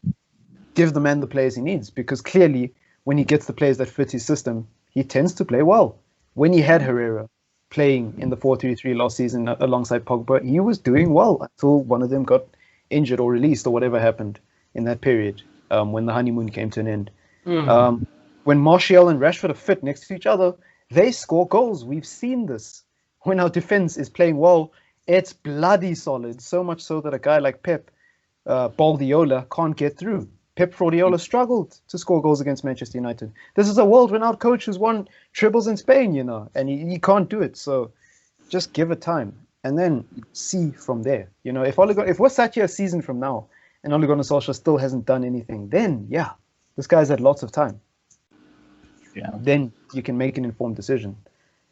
give the man the players he needs, because clearly when he gets the players that fit his system, he tends to play well. When he had Herrera playing in the 4-3-3 last season alongside Pogba, he was doing well until one of them got injured or released or whatever happened in that period when the honeymoon came to an end. When Martial and Rashford are fit next to each other, they score goals. We've seen this. When our defense is playing well, it's bloody solid, so much so that a guy like Pep Baldiola can't get through. Pep Guardiola struggled to score goals against Manchester United. This is a world-renowned coach who's won trebles in Spain, you know, and he can't do it. So just give it time and then see from there. You know, if we're sat here a season from now and Ole Gunnar Solskjaer still hasn't done anything, then yeah, this guy's had lots of time. Yeah. Then you can make an informed decision.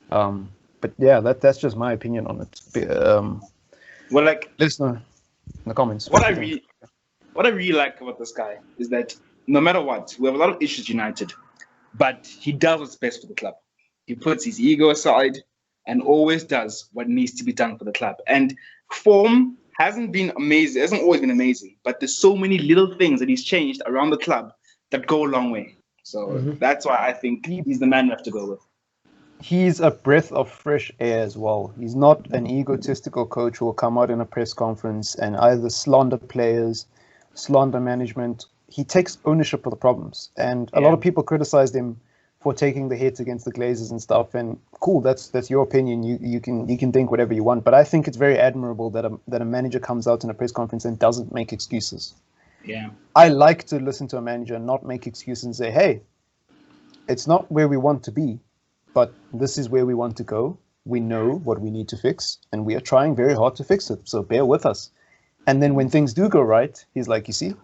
But yeah, that's just my opinion on it. Well, like, listener in the comments. What I really like about this guy is that no matter what, we have a lot of issues United, but he does what's best for the club. He puts his ego aside and always does what needs to be done for the club. And form hasn't been amazing, hasn't always been amazing, but there's so many little things that he's changed around the club that go a long way. So that's why I think he's the man we have to go with. He's a breath of fresh air as well. He's not an egotistical coach who will come out in a press conference and either slander players, slander management. He takes ownership of the problems, and a lot of people criticized him for taking the hits against the Glazers and stuff. And cool, that's your opinion. You can think whatever you want, but I think it's very admirable that a manager comes out in a press conference and doesn't make excuses. Yeah, I like to listen to a manager and not make excuses and say, hey, it's not where we want to be, but this is where we want to go. We know what we need to fix, and we are trying very hard to fix it. So bear with us. And then when things do go right, he's like, you see,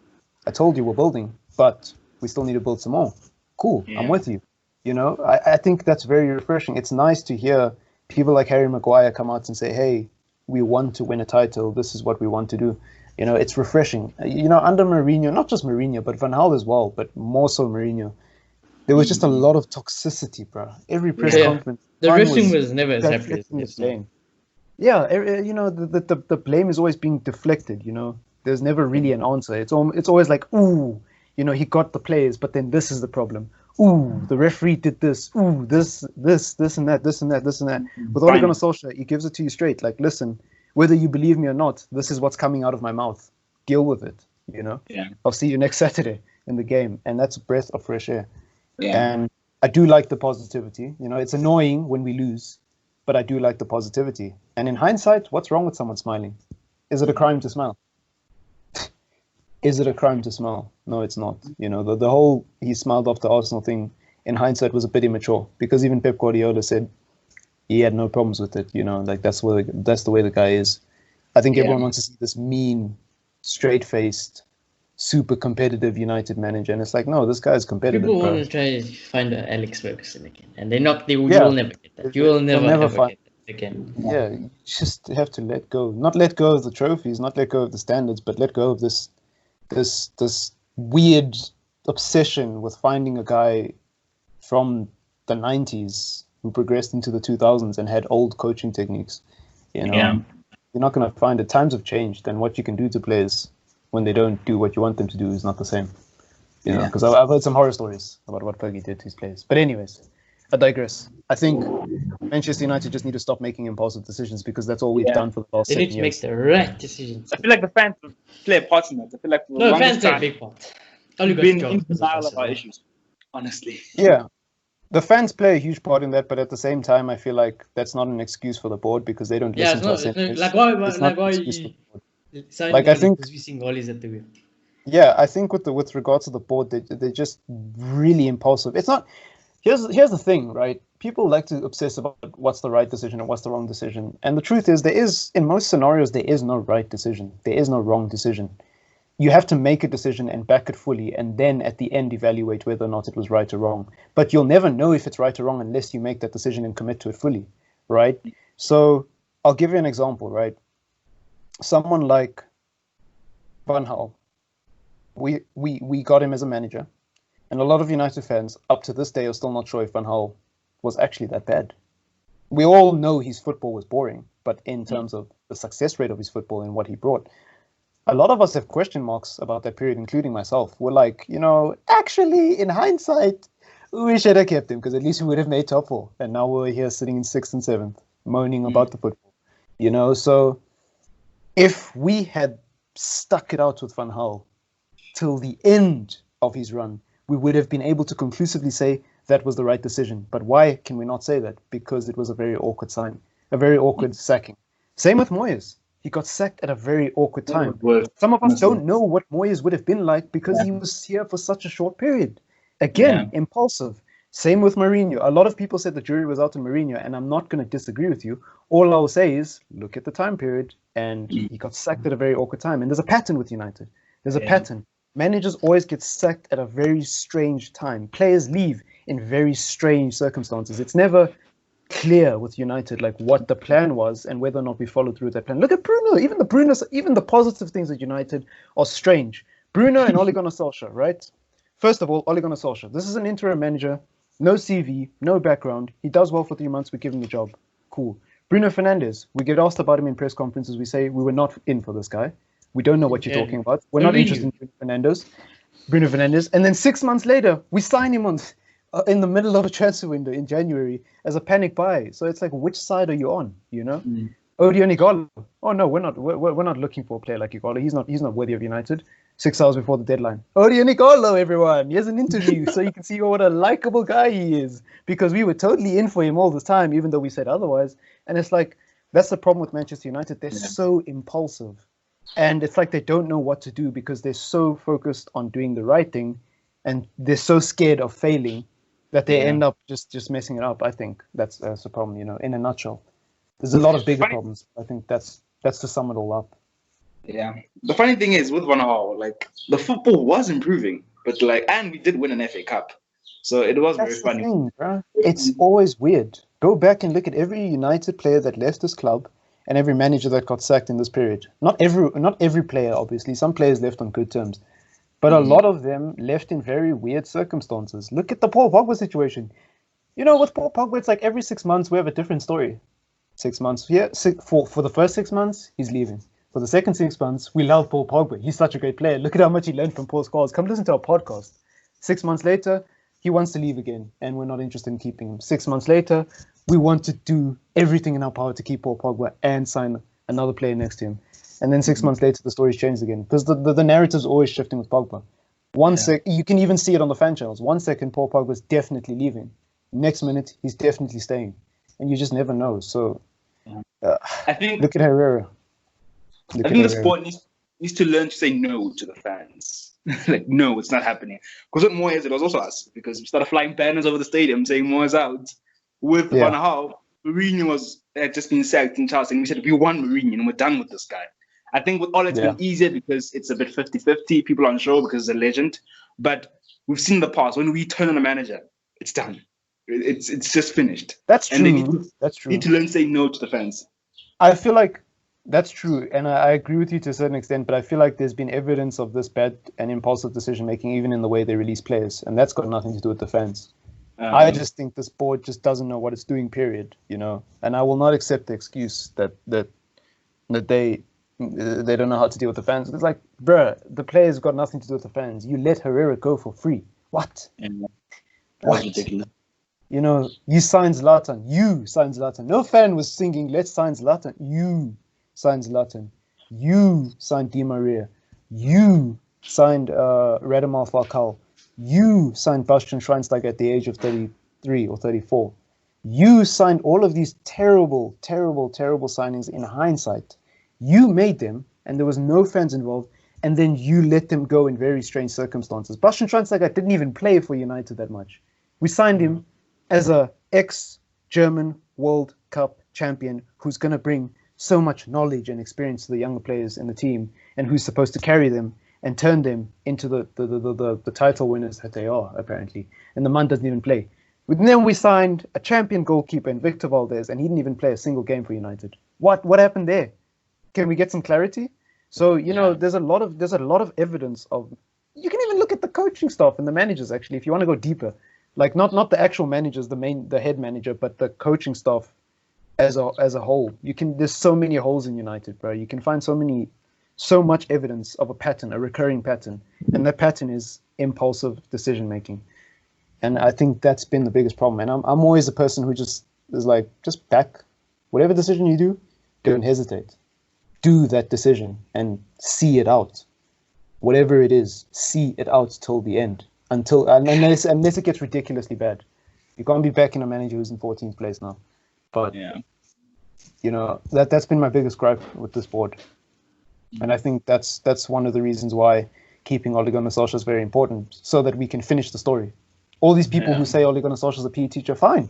I told you we're building, but we still need to build some more. Cool, I'm with you. You know, I think that's very refreshing. It's nice to hear people like Harry Maguire come out and say, hey, we want to win a title. This is what we want to do. You know, it's refreshing. You know, under Mourinho, not just Mourinho, but Van Gaal as well, but more so Mourinho, there was just a lot of toxicity, bro. Every press conference. The wrestling was never as happy as this. Yeah, you know, the blame is always being deflected, you know. There's never really an answer. It's always like, ooh, you know, he got the players, but then this is the problem. Ooh, the referee did this. Ooh, this and that. With Ole Gunnar Solskjaer, he gives it to you straight. Like, listen, whether you believe me or not, this is what's coming out of my mouth. Deal with it, you know. Yeah. I'll see you next Saturday in the game, and that's a breath of fresh air. Yeah. And I do like the positivity. You know, it's annoying when we lose, but I do like the positivity. And in hindsight, what's wrong with someone smiling? Is it a crime to smile? Is it a crime to smile? No, it's not. You know, the whole he smiled off the Arsenal thing in hindsight was a bit immature, because even Pep Guardiola said he had no problems with it. You know, like that's the way the guy is. I think everyone wants to see this mean, straight-faced, super competitive United manager, and it's like, no, this guy is competitive. People want to try to find an Alex Ferguson again, and you will never get that. You will never get that again. Yeah, you just have to let go. Not let go of the trophies, not let go of the standards, but let go of this weird obsession with finding a guy from the 90s who progressed into the 2000s and had old coaching techniques. You know, you're not going to find it. Times have changed, and what you can do to players when they don't do what you want them to do is not the same. You know, because I've heard some horror stories about what Fergie did to his players. But anyways, I digress. I think Manchester United just need to stop making impulsive decisions because that's all we've done for the last They 7 need to make years. the right decisions. I feel like the fans play a part in that. I feel like for the No, fans longest play a time, big part. Only we've got been jobs in because of denial us of as our well. issues, honestly. Yeah. The fans play a huge part in that, but at the same time, I feel like that's not an excuse for the board because they don't Yeah, listen it's to not. us It's not anyways. like why? It's not Like an why excuse for you the board. sign Like, I Oli think- because we sing Oli's at the wheel. Yeah, I think with regards to the board, they're just really impulsive. It's not. Here's the thing, right? People like to obsess about what's the right decision and what's the wrong decision, and the truth is, in most scenarios there is no right decision. There is no wrong decision. You have to make a decision and back it fully, and then at the end evaluate whether or not it was right or wrong. But you'll never know if it's right or wrong unless you make that decision and commit to it fully, right? So I'll give you an example, right? Someone like Van Gaal, we got him as a manager, and a lot of United fans up to this day are still not sure if Van Gaal was actually that bad. We all know his football was boring, but in terms of the success rate of his football and what he brought, a lot of us have question marks about that period, including myself. We're like, actually, in hindsight, we should have kept him because at least we would have made top 4. And now we're here sitting in 6th and 7th, moaning about the football. So if we had stuck it out with Van Gaal till the end of his run, we would have been able to conclusively say that was the right decision. But why can we not say that? Because it was a very awkward sign, a very awkward sacking. Same with Moyes. He got sacked at a very awkward time. Some of us don't know what Moyes would have been like because he was here for such a short period. Again, impulsive. Same with Mourinho. A lot of people said the jury was out on Mourinho, and I'm not going to disagree with you. All I'll say is look at the time period, and he got sacked at a very awkward time. And there's a pattern with United. There's a pattern. Managers always get sacked at a very strange time. Players leave in very strange circumstances. It's never clear with United like what the plan was and whether or not we followed through with that plan. Look at Bruno. Even the positive things at United are strange. Bruno and Ole Gunnar Solskjaer, right? First of all, Ole Gunnar Solskjaer. This is an interim manager, no CV, no background. He does well for 3 months. We give him the job. Cool. Bruno Fernandes. We get asked about him in press conferences. We say we were not in for this guy. We don't know what you're talking about. We're not interested in Bruno Fernandes. And then 6 months later, we sign him in the middle of a transfer window in January as a panic buy. So it's like, which side are you on? Odion Igalo. Oh no, we're not looking for a player like Igalo. He's not worthy of United. 6 hours before the deadline. Odion Igalo, everyone. He has an interview so you can see what a likable guy he is. Because we were totally in for him all this time, even though we said otherwise. And it's like, that's the problem with Manchester United. They're so impulsive. And it's like they don't know what to do because they're so focused on doing the right thing and they're so scared of failing that they end up just messing it up. I think that's the problem, in a nutshell. There's a lot of bigger problems. I think that's to sum it all up. Yeah. The funny thing is with Van Gaal, like the football was improving, but and we did win an FA Cup. So it was very funny. Thing, bro. It's always weird. Go back and look at every United player that left this club and every manager that got sacked in this period. Not every player, obviously. Some players left on good terms. But a lot of them left in very weird circumstances. Look at the Paul Pogba situation. With Paul Pogba, it's like every 6 months we have a different story. 6 months here. For the first 6 months, he's leaving. For the second 6 months, we love Paul Pogba. He's such a great player. Look at how much he learned from Paul Scholes. Come listen to our podcast. 6 months later, he wants to leave again, and we're not interested in keeping him. 6 months later, we want to do everything in our power to keep Paul Pogba and sign another player next to him. And then 6 months later, the story's changed again. Because the narrative's always shifting with Pogba. You can even see it on the fan channels. 1 second, Paul Pogba's definitely leaving. Next minute, he's definitely staying. And you just never know. So, I think look at Herrera. I think the sport needs to learn to say no to the fans. Like, no, it's not happening. Because with Moyes, it was also us. Because we started flying banners over the stadium saying Moyes out. With Van Gaal, Mourinho had just been sacked in Chelsea. And we said, we won Mourinho and we're done with this guy. I think with Ole, it's been easier because it's a bit 50-50. People aren't sure because he's a legend. But we've seen in the past, when we turn on a manager, it's done. It's just finished. That's true. And they need to learn to say no to the fans. I feel like that's true. And I agree with you to a certain extent. But I feel like there's been evidence of this bad and impulsive decision-making, even in the way they release players. And that's got nothing to do with the fans. I just think this board just doesn't know what it's doing, period. And I will not accept the excuse that they don't know how to deal with the fans. It's like, bruh, the players got nothing to do with the fans. You let Herrera go for free. What? That's ridiculous. You know, you signed Zlatan. You signed Zlatan. No fan was singing, let's sign Zlatan. You signed Zlatan. You signed Di Maria. You signed Radamel Falcao. You signed Bastian Schweinsteiger at the age of 33 or 34. You signed all of these terrible, terrible, terrible signings in hindsight. You made them, and there was no fans involved, and then you let them go in very strange circumstances. Bastian Schweinsteiger didn't even play for United that much. We signed him as a ex-German World Cup champion who's going to bring so much knowledge and experience to the younger players in the team, and who's supposed to carry them and turn them into the title winners that they are, apparently. And the man doesn't even play. And then we signed a champion goalkeeper in Victor Valdez, and he didn't even play a single game for United. What happened there? Can we get some clarity? So, you know, there's a lot of evidence of. You can even look at the coaching staff and the managers, actually, if you want to go deeper. Like not the actual managers, the head manager, but the coaching staff as a whole. There's so many holes in United, bro. You can find so much evidence of a pattern, a recurring pattern, and that pattern is impulsive decision making. And I think that's been the biggest problem. And I'm always a person who just is like, just back whatever decision you do, don't hesitate. Do that decision and see it out. Whatever it is, see it out till the end. Unless it gets ridiculously bad. You can't be backing a manager who's in 14th place now. But you know, that's been my biggest gripe with this board. And I think that's one of the reasons why keeping Ole Gunnar Solskjaer is very important, so that we can finish the story. All these people who say Ole Gunnar Solskjaer is a PE teacher, fine.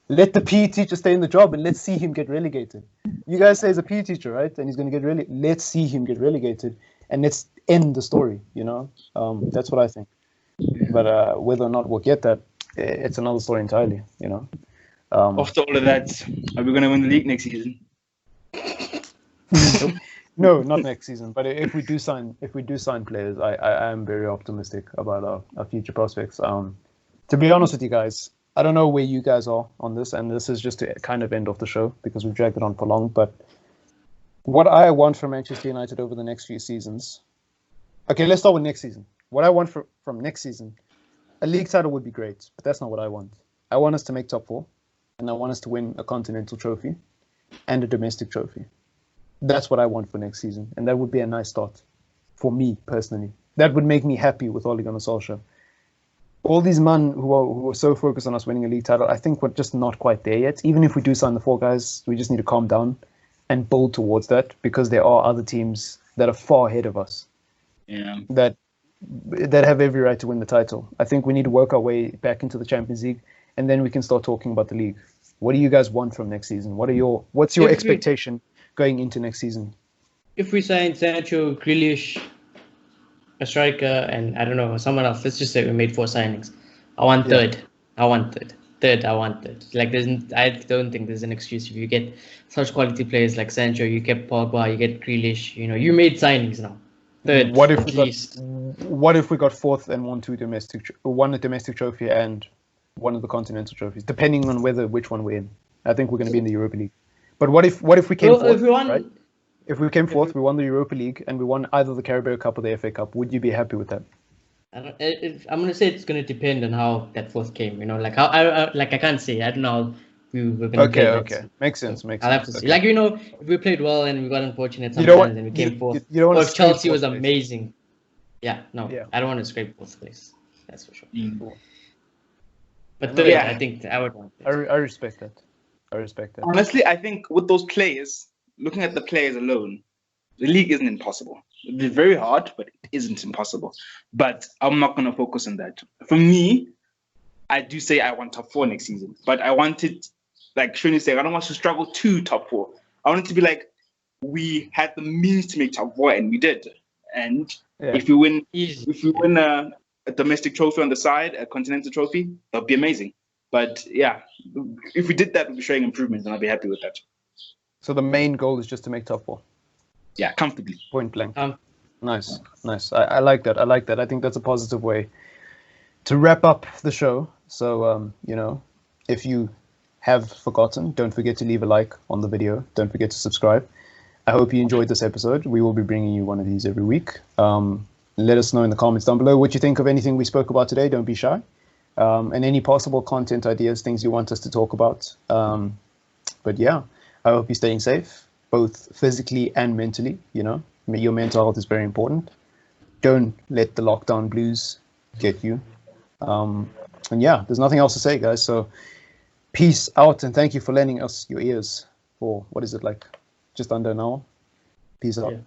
Let the PE teacher stay in the job and let's see him get relegated. You guys say he's a PE teacher, right? And he's going to get relegated. Let's see him get relegated and let's end the story, you know? That's what I think. But whether or not we'll get that, it's another story entirely, you know? After all of that, are we going to win the league next season? No, not next season. But if we do sign players, I am very optimistic about our future prospects. To be honest with you guys, I don't know where you guys are on this, and this is just to kind of end off the show because we've dragged it on for long. But what I want from Manchester United over the next few seasons. Okay, let's start with next season. What I want from next season, a league title would be great, but that's not what I want. I want us to make top 4, and I want us to win a continental trophy and a domestic trophy. That's what I want for next season, and that would be a nice start for me personally. That would make me happy with Ole Gunnar Solskjaer. All these men who are so focused on us winning a league title, I think we're just not quite there yet. Even if we do sign the 4 guys, we just need to calm down and build towards that, because there are other teams that are far ahead of us. Yeah. That have every right to win the title. I think we need to work our way back into the Champions League, and then we can start talking about the league. What do you guys want from next season? What's your expectation going into next season? If we sign Sancho, Grealish, a striker, and I don't know, someone else, let's just say we made 4 signings. I want third. I want third. I want third. Like, I don't think there's an excuse. If you get such quality players like Sancho, you get Pogba, you get Grealish, you know, you made signings now. Third, what if we got 4th and won a domestic trophy and one of the continental trophies, depending on which one we're in. I think we're going to be in the Europa League. But what if we came 4th, right? If we came 4th, we won the Europa League and we won either the Carabao Cup or the FA Cup, would you be happy with that? I'm going to say it's going to depend on how that 4th came. You know, like how I can't say. I don't know how we were going to play. Okay. Makes sense. I'll have to see. Okay. Like, you know, if we played well and we got unfortunate sometimes and we came 4th. Or if Chelsea was amazing. Yeah, no. Yeah. I don't want to scrape 4th place. That's for sure. But third, I think I would want it. I respect that. Honestly, I think with those players, looking at the players alone, the league isn't impossible. It'd be very hard, but it isn't impossible. But I'm not going to focus on that. For me, I do say I want top 4 next season. But I want it, like Shoni said, I don't want to struggle to top 4. I want it to be like we had the means to make top 4, and we did. And if we win a domestic trophy on the side, a continental trophy, that'd be amazing. But yeah, if we did that, we'd be showing improvements, and I'd be happy with that. So the main goal is just to make top 4. Yeah, comfortably. Point blank. Nice. I like that. I think that's a positive way to wrap up the show. So, you know, if you have forgotten, don't forget to leave a like on the video. Don't forget to subscribe. I hope you enjoyed this episode. We will be bringing you one of these every week. Let us know in the comments down below what you think of anything we spoke about today. Don't be shy. and any possible content ideas, things you want us to talk about. But yeah, I hope you're staying safe, both physically and mentally. You know, your mental health is very important. Don't let the lockdown blues get you. And yeah, there's nothing else to say, guys. So peace out, and thank you for lending us your ears for, what is it, like just under an hour? Peace out. Yeah.